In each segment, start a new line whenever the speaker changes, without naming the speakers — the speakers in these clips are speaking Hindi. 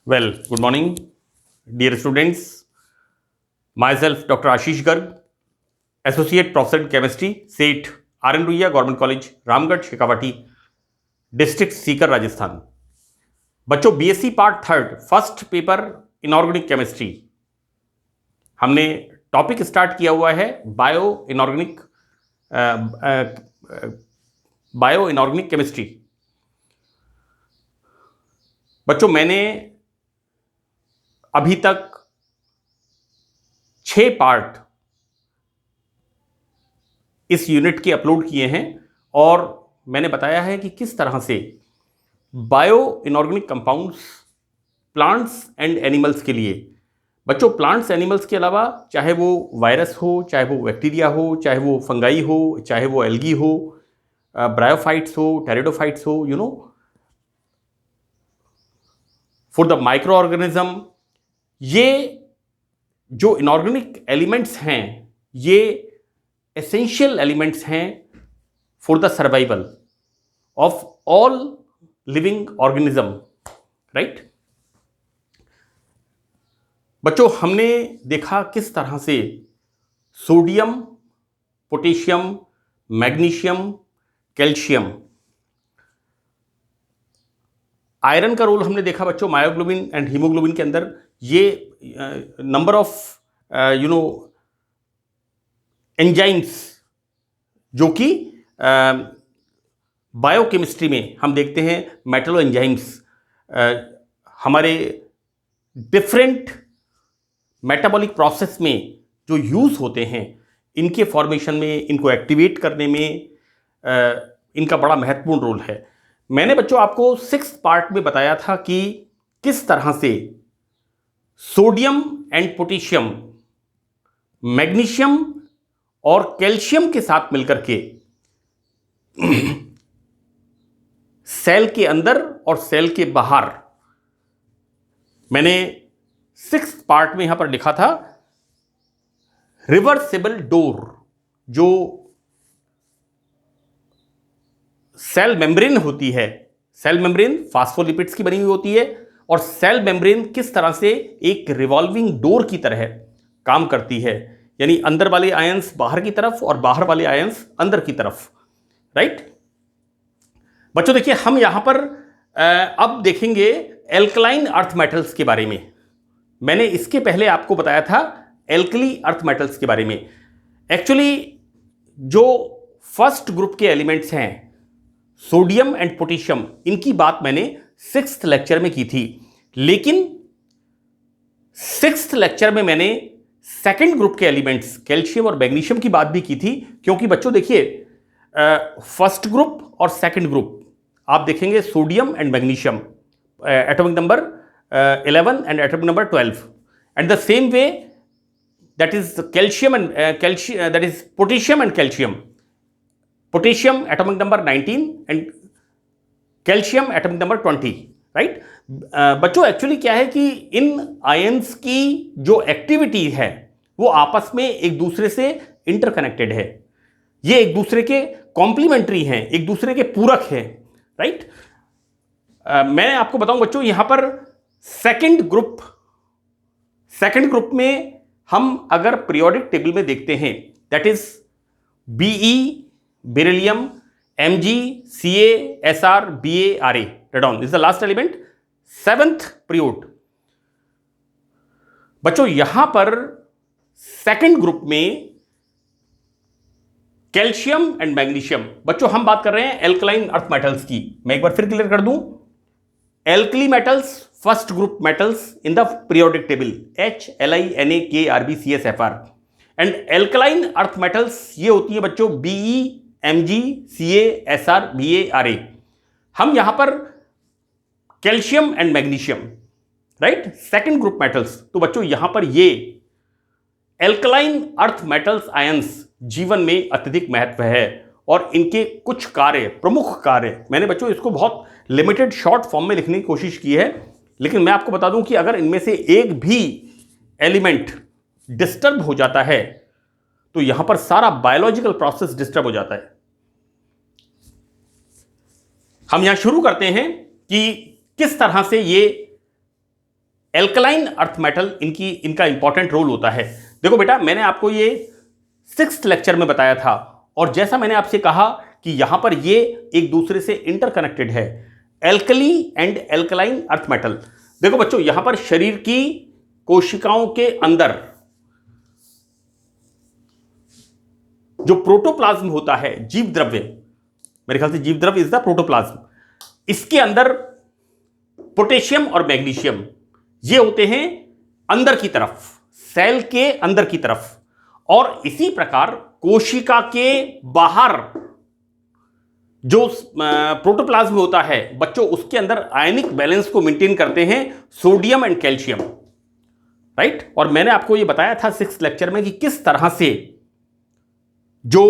Well, good morning, dear students. Myself, Dr. Ashish Garg, Associate Professor in Chemistry, SET, RN Ruia, Government College, Ramgarh, Shekhawati, district Sikar, Rajasthan. बच्चों, BSc part third, first paper inorganic chemistry, हमने टॉपिक स्टार्ट किया हुआ है बायो इनऑर्गेनिक केमिस्ट्री। बच्चों, मैंने अभी तक 6 पार्ट इस यूनिट के अपलोड किए हैं और मैंने बताया है कि किस तरह से bio inorganic compounds plants and animals के लिए, बच्चों प्लांट्स एनिमल्स के अलावा चाहे वो वायरस हो, चाहे वो बैक्टीरिया हो, चाहे वो फंगाई हो, चाहे वो एल्गी हो, ब्रायोफाइट्स हो, टेरिडोफाइट्स हो, फॉर द माइक्रो ऑर्गेनिज्म, ये जो इनऑर्गेनिक एलिमेंट्स हैं ये एसेंशियल एलिमेंट्स हैं for the survival of all living organism, right. बच्चों, हमने देखा किस तरह से sodium, potassium, magnesium, calcium, iron का रोल हमने देखा बच्चों मायोग्लोबिन एंड हीमोग्लोबिन के अंदर। ये नंबर ऑफ एंजाइम्स जो कि बायोकेमिस्ट्री में हम देखते हैं, मेटलो एंजाइम्स हमारे डिफरेंट मेटाबॉलिक प्रोसेस में जो यूज़ होते हैं, इनके फॉर्मेशन में, इनको एक्टिवेट करने में इनका बड़ा महत्वपूर्ण रोल है। मैंने बच्चों आपको 6th पार्ट में बताया था कि किस तरह से सोडियम एंड पोटेशियम, मैग्नीशियम और कैल्शियम के साथ मिलकर के सेल के अंदर और सेल के बाहर, मैंने 6th पार्ट में यहां पर लिखा था रिवर्सिबल डोर, जो सेल मेम्ब्रेन होती है, सेल मेम्ब्रेन फास्फोलिपिड्स की बनी हुई होती है और सेल मेम्ब्रेन किस तरह से एक रिवॉल्विंग डोर की तरह काम करती है, यानी अंदर वाले आयंस बाहर की तरफ और बाहर वाले आयंस अंदर की तरफ, राइट। बच्चों देखिए, हम यहां पर अब देखेंगे एल्कलाइन अर्थ मेटल्स के बारे में। मैंने इसके पहले आपको बताया था एल्कली अर्थ मेटल्स के बारे में। एक्चुअली जो फर्स्ट ग्रुप के एलिमेंट्स हैं सोडियम एंड पोटेशियम, इनकी बात मैंने 6th लेक्चर में की थी, लेकिन 6th लेक्चर में मैंने सेकंड ग्रुप के एलिमेंट्स कैल्शियम और मैग्नीशियम की बात भी की थी। क्योंकि बच्चों देखिए, फर्स्ट ग्रुप और सेकंड ग्रुप आप देखेंगे sodium and magnesium, atomic number 11 and atomic number 12, and the same way that is calcium and that is potassium and calcium, potassium atomic number 19 and calcium atomic number 20, right. बच्चों एक्चुअली क्या है कि इन आयंस की जो एक्टिविटी है वो आपस में एक दूसरे से इंटरकनेक्टेड है, ये एक दूसरे के कॉम्प्लीमेंट्री हैं, एक दूसरे के पूरक हैं, राइट। मैं आपको बताऊं बच्चों, यहां पर सेकंड ग्रुप में हम अगर पीरियोडिक टेबल में देखते हैं, that is B E beryllium, Mg, Ca, Sr, Ba, Ra, radon is the last element, 7th period। बच्चों यहां पर सेकंड ग्रुप में कैल्शियम एंड मैग्नीशियम, बच्चों हम बात कर रहे हैं एल्कलाइन अर्थ मेटल्स की। मैं एक बार फिर क्लियर कर दूं, alkali metals first group metals in the periodic table H, Li, Na, K, Rb, Cs, Fr, and alkaline earth metals ये होती है बच्चों Be, Mg, Ca, Sr, Ba, Ra। हम यहां पर calcium and magnesium, right, second group metals. तो बच्चों यहां पर ये एल्कलाइन अर्थ मेटल्स आयंस जीवन में अत्यधिक महत्व है और इनके कुछ कार्य, प्रमुख कार्य, मैंने बच्चों इसको बहुत लिमिटेड शॉर्ट फॉर्म में लिखने की कोशिश की है, लेकिन मैं आपको बता दूं कि अगर इनमें से एक भी एलिमेंट डिस्टर्ब हो जाता है तो यहां पर सारा बायोलॉजिकल प्रोसेस डिस्टर्ब हो जाता है। हम यहां शुरू करते हैं कि किस तरह से ये एल्कलाइन अर्थ मेटल इनका इंपॉर्टेंट रोल होता है। देखो बेटा, मैंने आपको ये 6th लेक्चर में बताया था, और जैसा मैंने आपसे कहा कि यहां पर ये एक दूसरे से इंटरकनेक्टेड है, alkali and alkaline earth metal. देखो बच्चों, यहां पर शरीर की कोशिकाओं के अंदर जो प्रोटोप्लाज्म होता है, जीव द्रव्य, मेरे ख्याल से जीव द्रव्य इज द प्रोटोप्लाज्म, इसके अंदर पोटेशियम और मैग्नीशियम ये होते हैं अंदर की तरफ, सेल के अंदर की तरफ। और इसी प्रकार कोशिका के बाहर जो प्रोटोप्लाज्म होता है बच्चों, उसके अंदर आयनिक बैलेंस को मेंटेन करते हैं सोडियम एंड कैल्शियम, राइट। और मैंने आपको ये बताया था 6th लेक्चर में कि किस तरह से जो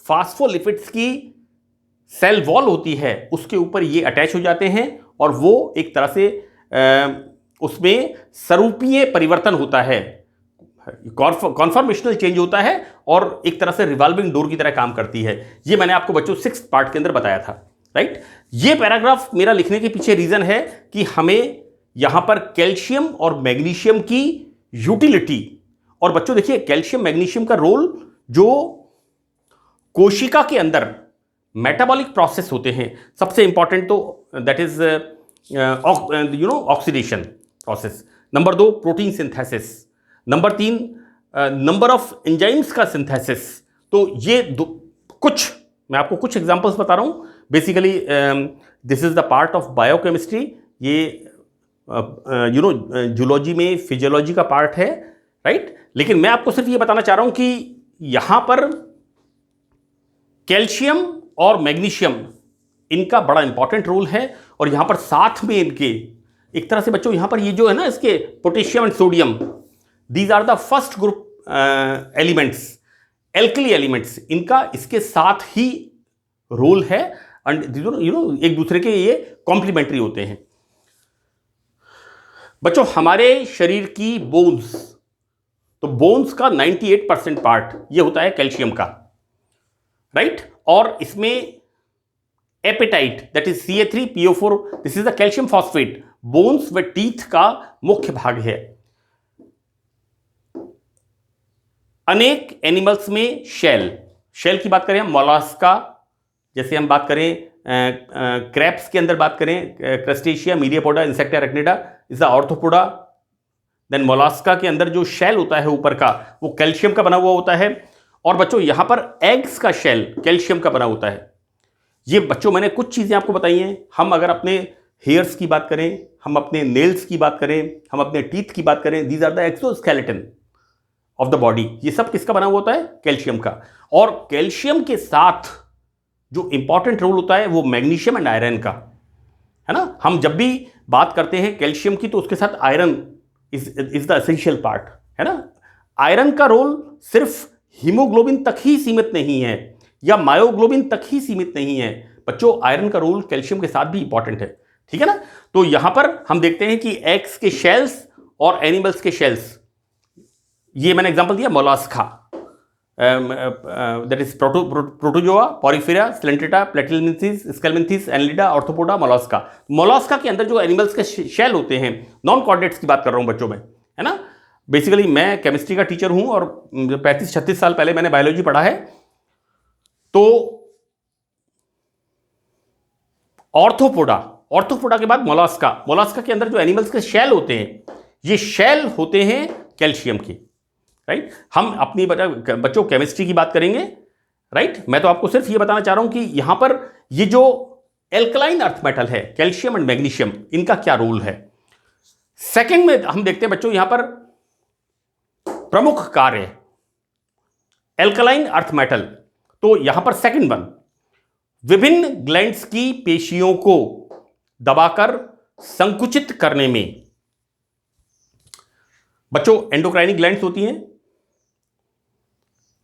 फास्फोलिपिड्स की सेल वॉल होती है उसके ऊपर ये अटैच हो जाते हैं, और वो एक तरह से उसमें सरूपीय परिवर्तन होता है, कॉन्फॉर्मेशनल चेंज होता है, और एक तरह से रिवॉल्विंग डोर की तरह काम करती है। ये मैंने आपको बच्चों 6th पार्ट के अंदर बताया था, राइट। ये पैराग्राफ मेरा लिखने के पीछे रीजन है कि हमें यहां पर कैल्शियम और मैग्नीशियम की यूटिलिटी, और बच्चों देखिए कैल्शियम मैग्नीशियम का रोल जो कोशिका के अंदर मेटाबॉलिक प्रोसेस होते हैं, सबसे इंपॉर्टेंट तो that is oxidation process, number 2 protein synthesis, number 3 number of enzymes का सिंथेसिस। तो ये कुछ मैं आपको कुछ एग्जांपल्स बता रहा हूं। Basically this is the part of biochemistry, ये जूलॉजी में फिजियोलॉजी का पार्ट है, राइट। लेकिन मैं आपको सिर्फ ये बताना चाह रहा हूं कि यहां पर कैल्शियम और मैग्नीशियम इनका बड़ा इंपॉर्टेंट रोल है, और यहां पर साथ में इनके एक तरह से बच्चों यहां पर ये जो है ना, इसके potassium and sodium, these are the first group elements, alkali elements, इनका इसके साथ ही रोल है, एंड एक दूसरे के ये कॉम्प्लीमेंट्री होते हैं। बच्चों हमारे शरीर की बोन्स, तो बोन्स का 98% पार्ट ये होता है कैल्शियम का, राइट। और इसमें apatite that is Ca3PO4, this is the calcium phosphate, bones व टीथ का मुख्य भाग है। अनेक एनिमल्स में शेल की बात करें हम, मोलास्का, जैसे हम बात करें क्रैब्स के अंदर बात करें, crustacea, myriapoda, insecta arachnida is the arthropoda. Then mollusca के अंदर जो शेल होता है ऊपर का, वो कैल्शियम का बना हुआ होता है। और बच्चों यहां पर एग्स का शेल कैल्शियम का बना होता है। ये बच्चों मैंने कुछ चीजें आपको बताई हैं। हम अगर अपने हेयर्स की बात करें, हम अपने नेल्स की बात करें, हम अपने टीथ की बात करें, these are the exoskeleton of the body. ये सब किसका बना हुआ होता है? कैल्शियम का। और कैल्शियम के साथ जो इंपॉर्टेंट रोल होता है वो मैग्नीशियम एंड आयरन का है ना। हम जब भी बात करते हैं कैल्शियम की तो उसके साथ iron is the essential part है ना। आयरन का रोल सिर्फ हीमोग्लोबिन तक ही सीमित नहीं है या मायोग्लोबिन तक ही सीमित नहीं है बच्चों, आयरन का रोल कैल्शियम के साथ भी इंपॉर्टेंट है, ठीक है ना। तो यहां पर हम देखते हैं कि एग्स के शेल्स और एनिमल्स के शेल्स, ये मैंने एग्जांपल दिया mollusca, that is protozoa, porifera, coelenterata, platyhelminthes, aschelminthes, annelida, arthropoda, mollusca. Mollusca के अंदर जो एनिमल्स के शेल होते हैं, नॉन कॉर्डेट्स की बात कर रहा हूं बच्चों में, है ना। बेसिकली मैं केमिस्ट्री का टीचर हूं और 35-36 साल पहले मैंने बायोलॉजी पढ़ा है। तो ऑर्थोपोडा के बाद मोलास्का के अंदर जो एनिमल्स के शेल होते हैं, ये शेल होते हैं कैल्शियम के, राइट। हम अपनी बच्चों केमिस्ट्री की बात करेंगे, राइट। मैं तो आपको सिर्फ ये बताना चाह रहा हूं कि यहां पर ये जो एल्कलाइन अर्थ मेटल है कैल्शियम एंड मैग्नीशियम, इनका क्या रोल है। सेकंड में हम देखते हैं बच्चों यहां पर प्रमुख कार्य एल्कलाइन अर्थ मेटल। तो यहां पर सेकंड वन, विभिन्न ग्लैंड्स की पेशियों को दबाकर संकुचित करने में। बच्चों एंडोक्राइनिक ग्लैंड्स होती हैं,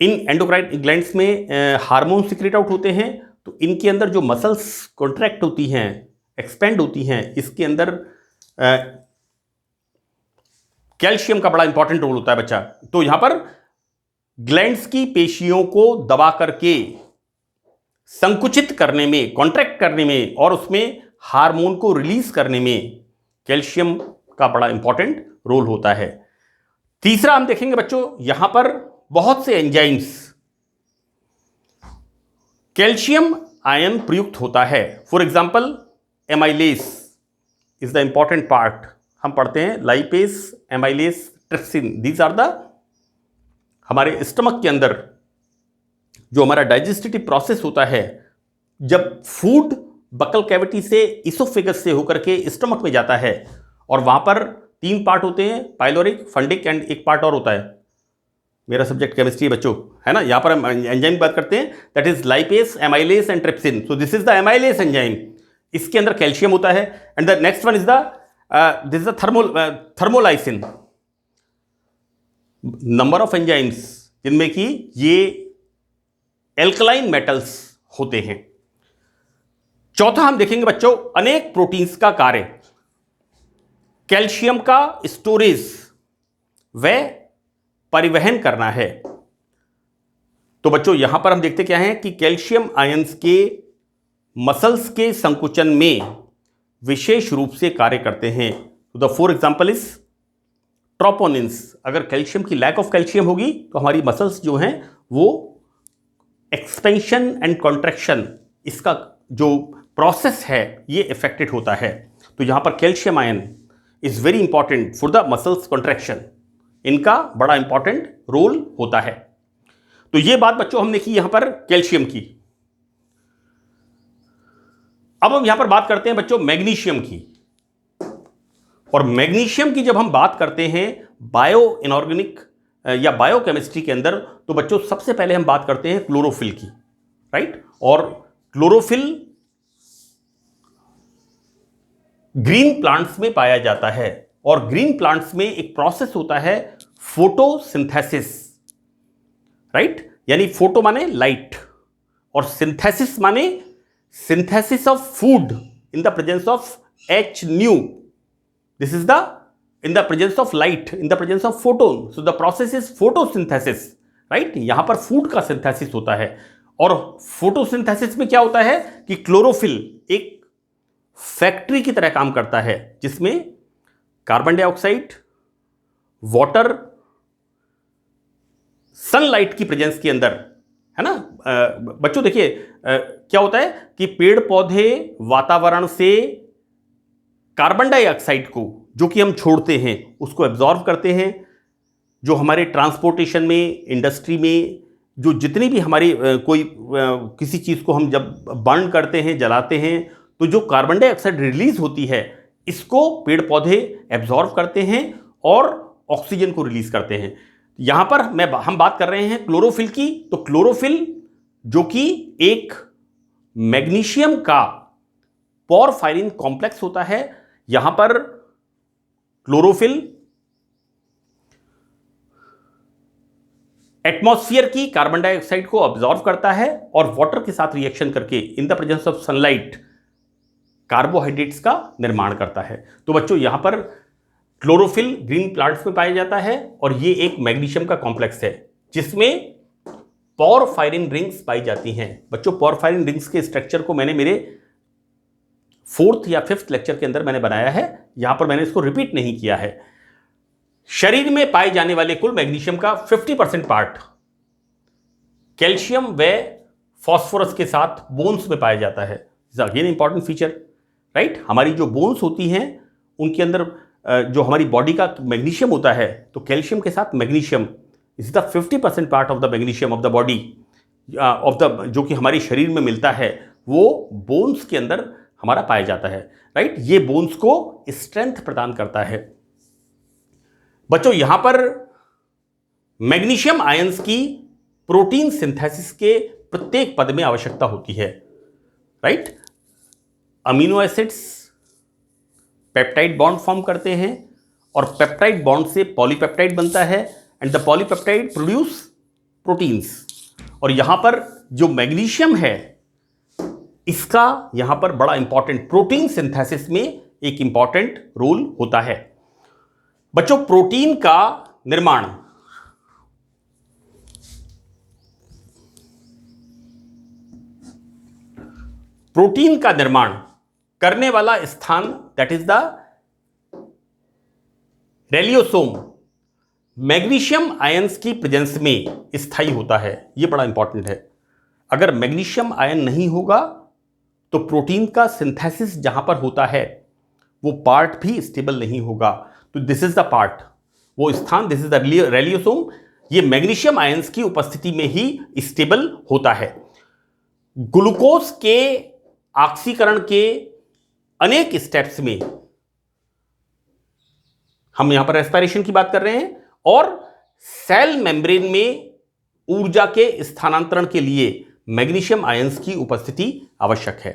इन एंडोक्राइन ग्लैंड्स में हार्मोन सिक्रेट आउट होते हैं। तो इनके अंदर जो मसल्स कॉन्ट्रैक्ट होती हैं, एक्सपेंड होती हैं, इसके अंदर कैल्शियम का बड़ा इंपॉर्टेंट रोल होता है बच्चा। तो यहां पर ग्लैंड्स की पेशियों को दबा करके संकुचित करने में, कॉन्ट्रैक्ट करने में और उसमें हार्मोन को रिलीज करने में कैल्शियम का बड़ा इंपॉर्टेंट रोल होता है। तीसरा हम देखेंगे बच्चों, यहां पर बहुत से एंजाइम्स कैल्शियम आयन प्रयुक्त होता है। For example amylase is the important part. हम पढ़ते हैं lipase, amylase, trypsin, these are the हमारे स्टमक के अंदर जो हमारा डाइजेस्टिव प्रोसेस होता है, जब फूड बकल कैविटी से इसोफेगस से होकर के स्टमक में जाता है, और वहां पर 3 पार्ट होते हैं, पाइलोरिक, फंडिक एंड एक पार्ट और होता है, मेरा सब्जेक्ट केमिस्ट्री बच्चों है ना। यहां पर हम एंजाइम की बात करते हैं, that is lipase, amylase and trypsin. So this is the amylase enzyme, इसके अंदर कैल्शियम होता है। And the next one is this is the thermolysin. Number of enzymes जिनमें कि ये एल्कलाइन मेटल्स होते हैं। चौथा हम देखेंगे बच्चों, अनेक प्रोटीन्स का कार्य कैल्शियम का स्टोरेज व परिवहन करना है। तो बच्चों यहां पर हम देखते क्या है कि कैल्शियम आयंस के मसल्स के संकुचन में विशेष रूप से कार्य करते हैं। तो द फॉर एग्जांपल इज ट्रोपोनिन्स। अगर कैल्शियम की लैक ऑफ कैल्शियम होगी तो हमारी मसल्स जो हैं वो एक्सपेंशन एंड कॉन्ट्रैक्शन, इसका जो प्रोसेस है ये इफेक्टेड होता है। तो यहां पर calcium ion is very important for the muscles contraction, इनका बड़ा इंपॉर्टेंट रोल होता है। तो ये बात बच्चों हमने की यहां पर कैल्शियम की। अब हम यहां पर बात करते हैं बच्चों मैग्नीशियम की। और मैग्नीशियम की जब हम बात करते हैं बायो इनऑर्गेनिक या बायोकेमिस्ट्री के अंदर, तो बच्चों सबसे पहले हम बात करते हैं क्लोरोफिल की, राइट। और क्लोरोफिल ग्रीन प्लांट्स में पाया जाता है, और ग्रीन प्लांट्स में एक प्रोसेस होता है फोटोसिंथेसिस, राइट। यानी फोटो माने लाइट और सिंथेसिस माने synthesis of food in the presence of H new. This is the in the presence of light, in the presence of photon. So the process is photosynthesis, right? यहां पर फूड का सिंथेसिस होता है। और फोटोसिंथेसिस में क्या होता है कि क्लोरोफिल एक फैक्ट्री की तरह काम करता है, जिसमें कार्बन डाइऑक्साइड, वाटर, सनलाइट की प्रेजेंस के अंदर, है ना। बच्चों देखिए क्या होता है कि पेड़ पौधे वातावरण से कार्बन डाइऑक्साइड को जो कि हम छोड़ते हैं उसको एब्जॉर्व करते हैं। जो हमारे ट्रांसपोर्टेशन में, इंडस्ट्री में जो जितनी भी हमारी किसी चीज़ को हम जब बर्न करते हैं, जलाते हैं, तो जो कार्बन डाइऑक्साइड रिलीज होती है इसको पेड़ पौधे एब्जॉर्व करते हैं और ऑक्सीजन को रिलीज करते हैं। यहाँ पर हम बात कर रहे हैं क्लोरोफिल की। तो क्लोरोफिल जो कि एक मैग्नीशियम का पोरफायरिन कॉम्प्लेक्स होता है, यहां पर क्लोरोफिल एटमॉस्फेयर की कार्बन डाइऑक्साइड को ऑब्जॉर्व करता है और वाटर के साथ रिएक्शन करके in the presence of sunlight carbohydrates का निर्माण करता है। तो बच्चों यहां पर क्लोरोफिल ग्रीन प्लांट्स में पाया जाता है और ये एक मैग्नीशियम का कॉम्प्लेक्स है जिसमें पोरफायरिन रिंग्स पाई जाती हैं। बच्चों पोरफायरिन रिंग्स के स्ट्रक्चर को मैंने मेरे 4th या 5th लेक्चर के अंदर मैंने बनाया है, यहां पर मैंने इसको रिपीट नहीं किया है। शरीर में पाए जाने वाले कुल मैग्नीशियम का 50% पार्ट कैल्शियम व फास्फोरस के साथ बोन्स में पाया जाता है। Again important feature, right. हमारी जो बोन्स होती हैं उनके अंदर जो हमारी बॉडी का मैग्नीशियम होता है, तो कैल्शियम के साथ magnesium is the 50% part of the magnesium of the body of the, जो कि हमारे शरीर में मिलता है, वो बोन्स के अंदर हमारा पाया जाता है, राइट। ये बोन्स को स्ट्रेंथ प्रदान करता है। बच्चों यहां पर मैग्नीशियम आयंस की प्रोटीन सिंथेसिस के प्रत्येक पद में आवश्यकता होती है, right. Amino acids peptide bond form करते हैं और पेप्टाइड बॉन्ड से पॉलीपेप्टाइड बनता है and the polypeptide produce proteins. और यहां पर जो मैग्नीशियम है इसका यहां पर बड़ा इंपॉर्टेंट प्रोटीन सिंथेसिस में एक इंपॉर्टेंट रोल होता है। बच्चों प्रोटीन का निर्माण करने वाला स्थान, that is the ribosome magnesium ions की प्रेजेंस में स्थायी होता है। यह बड़ा इंपॉर्टेंट है। अगर मैग्नीशियम आयन नहीं होगा तो प्रोटीन का सिंथेसिस जहां पर होता है वो पार्ट भी स्टेबल नहीं होगा। तो दिस इज द पार्ट, वो स्थान, दिस इज द रेलियोसोम। ये मैग्नीशियम आयंस की उपस्थिति में ही स्टेबल होता है। ग्लूकोज के ऑक्सीकरण के अनेक स्टेप्स में, हम यहां पर रेस्पिरेशन की बात कर रहे हैं, और सेल मेम्ब्रेन में ऊर्जा के स्थानांतरण के लिए मैग्नीशियम आयंस की उपस्थिति आवश्यक है,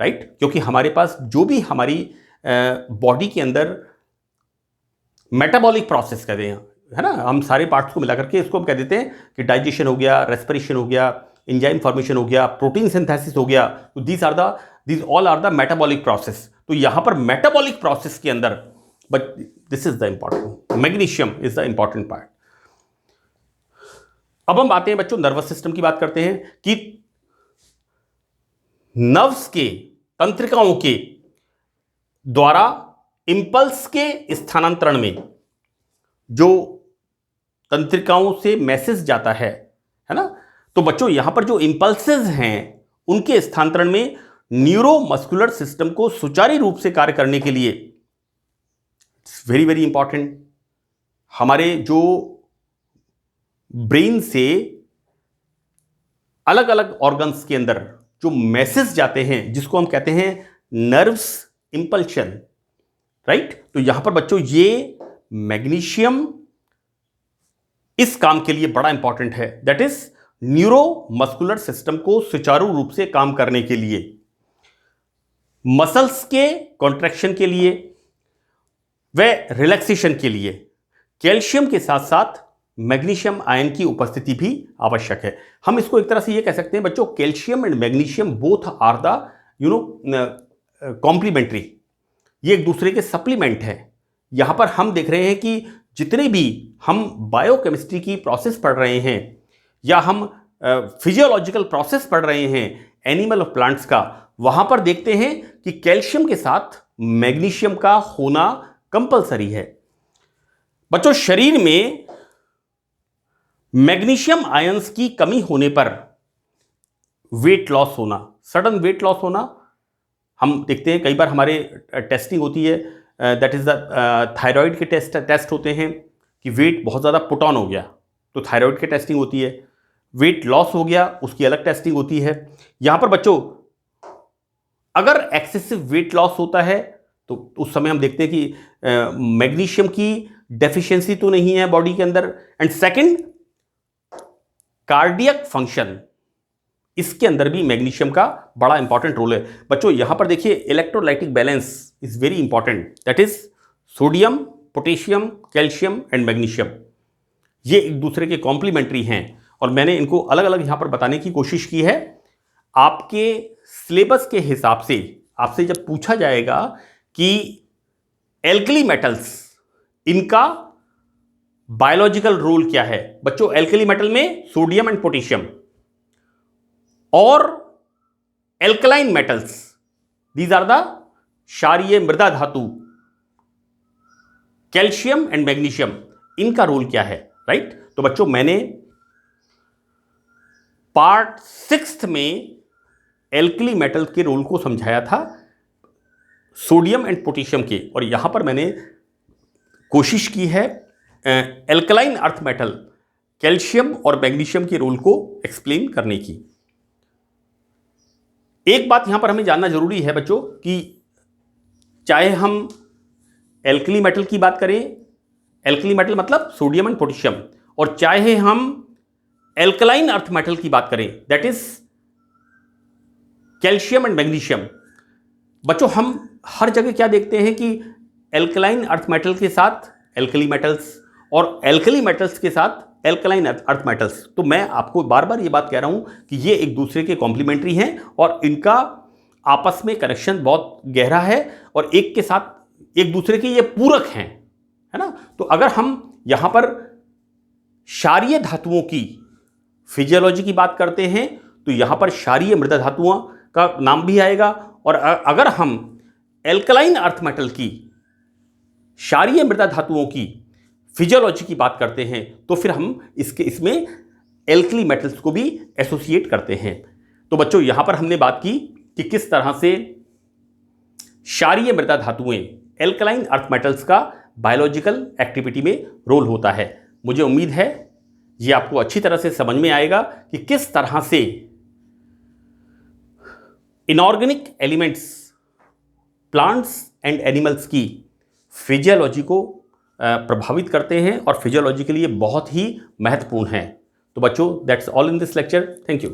राइट? क्योंकि हमारे पास जो भी हमारी बॉडी के अंदर मेटाबॉलिक प्रोसेस कहते हैं, है ना, हम सारे पार्ट्स को मिलाकर के इसको हम कह देते हैं कि डाइजेशन हो गया, रेस्पिरेशन हो गया, एंजाइम फॉर्मेशन हो गया, प्रोटीन सिंथेसिस हो गया। तो these all are the metabolic process. तो यहां पर मेटाबॉलिक प्रोसेस के अंदर, but this is the important, magnesium is the important part. अब हम आते हैं बच्चों, नर्वस सिस्टम की बात करते हैं कि नर्व्स के, तंत्रिकाओं के द्वारा इंपल्स के स्थानांतरण में जो तंत्रिकाओं से मैसेज जाता है ना, तो बच्चों यहां पर जो इंपल्सेस हैं उनके स्थानांतरण में न्यूरोमस्कुलर सिस्टम को सुचारू रूप से कार्य करने के लिए, इट्स वेरी वेरी इंपॉर्टेंट, हमारे जो ब्रेन से अलग अलग ऑर्गन्स के अंदर जो मैसेज जाते हैं जिसको हम कहते हैं नर्व्स इंपल्शन, राइट? तो यहां पर बच्चों ये मैग्नीशियम इस काम के लिए बड़ा इंपॉर्टेंट है, दैट इज न्यूरोमस्कुलर सिस्टम को सुचारू रूप से काम करने के लिए, मसल्स के कॉन्ट्रैक्शन के लिए व रिलैक्सेशन के लिए कैल्शियम के साथ साथ मैग्नीशियम आयन की उपस्थिति भी आवश्यक है। हम इसको एक तरह से ये कह सकते हैं बच्चों, calcium and magnesium both are the complementary, ये एक दूसरे के सप्लीमेंट है। यहां पर हम देख रहे हैं कि जितने भी हम बायोकेमिस्ट्री की प्रोसेस पढ़ रहे हैं या हम फिजियोलॉजिकल प्रोसेस पढ़ रहे हैं एनिमल और प्लांट्स का, वहां पर देखते हैं कि कैल्शियम के साथ मैग्नीशियम का होना कंपलसरी है। बच्चों शरीर में मैग्नीशियम आयंस की कमी होने पर वेट लॉस होना, सडन वेट लॉस होना, हम देखते हैं कई बार हमारे टेस्टिंग होती है, दैट इज द थायराइड के टेस्ट होते हैं कि वेट बहुत ज़्यादा पुट ऑन हो गया तो थायराइड की टेस्टिंग होती है, वेट लॉस हो गया उसकी अलग टेस्टिंग होती है। यहां पर बच्चों अगर एक्सेसिव वेट लॉस होता है तो उस समय हम देखते हैं कि मैग्नीशियम की डेफिशिएंसी तो नहीं है बॉडी के अंदर। एंड सेकंड, कार्डियक फंक्शन, इसके अंदर भी मैग्नीशियम का बड़ा इंपॉर्टेंट रोल है। बच्चों यहां पर देखिए electrolytic balance is very important, that is sodium, potassium, calcium and magnesium, ये एक दूसरे के कॉम्प्लीमेंट्री हैं और मैंने इनको अलग अलग यहां पर बताने की कोशिश की है। आपके सिलेबस के हिसाब से आपसे जब पूछा जाएगा कि एल्कली मेटल्स, इनका बायोलॉजिकल रोल क्या है, बच्चों एल्कली मेटल में सोडियम एंड पोटेशियम, और alkaline metals these are the क्षारीय मृदा धातु, कैल्शियम एंड मैग्नीशियम, इनका रोल क्या है, राइट? तो बच्चों मैंने पार्ट 6 में एल्कली मेटल के रोल को समझाया था सोडियम एंड पोटेशियम के, और यहां पर मैंने कोशिश की है एल्कलाइन अर्थ मेटल कैल्शियम और मैग्नीशियम के रोल को एक्सप्लेन करने की। एक बात यहां पर हमें जानना जरूरी है बच्चों कि चाहे हम एल्कली मेटल की बात करें, एल्कली मेटल मतलब सोडियम एंड पोटेशियम, और चाहे हम एल्कलाइन अर्थ मेटल की बात करें that is calcium and magnesium, बच्चों हम हर जगह क्या देखते हैं कि एल्कलाइन अर्थ मेटल के साथ एल्कली मेटल्स और एल्कली मेटल्स के साथ एल्कलाइन अर्थ मेटल्स। तो मैं आपको बार बार ये बात कह रहा हूं कि ये एक दूसरे के कॉम्प्लीमेंट्री हैं और इनका आपस में कनेक्शन बहुत गहरा है और एक के साथ एक दूसरे के ये पूरक हैं, है ना? तो अगर हम यहां पर क्षारीय धातुओं की फिजियोलॉजी की बात करते हैं तो यहां पर क्षारीय मृदा धातुओं का नाम भी आएगा, और अगर हम एल्कलाइन अर्थ मेटल की क्षारीय मृदा धातुओं की फिजियोलॉजी की बात करते हैं तो फिर हम इसमें एल्कली मेटल्स को भी एसोसिएट करते हैं। तो बच्चों यहां पर हमने बात की कि किस तरह से क्षारीय मृदा धातुएं एल्कलाइन अर्थ मेटल्स का बायोलॉजिकल एक्टिविटी में रोल होता है। मुझे उम्मीद है ये आपको अच्छी तरह से समझ में आएगा कि किस तरह से inorganic elements plants and animals की फिजियोलॉजी को प्रभावित करते हैं और फिजियोलॉजी के लिए बहुत ही महत्वपूर्ण हैं। तो बच्चों that's all in this lecture. Thank you.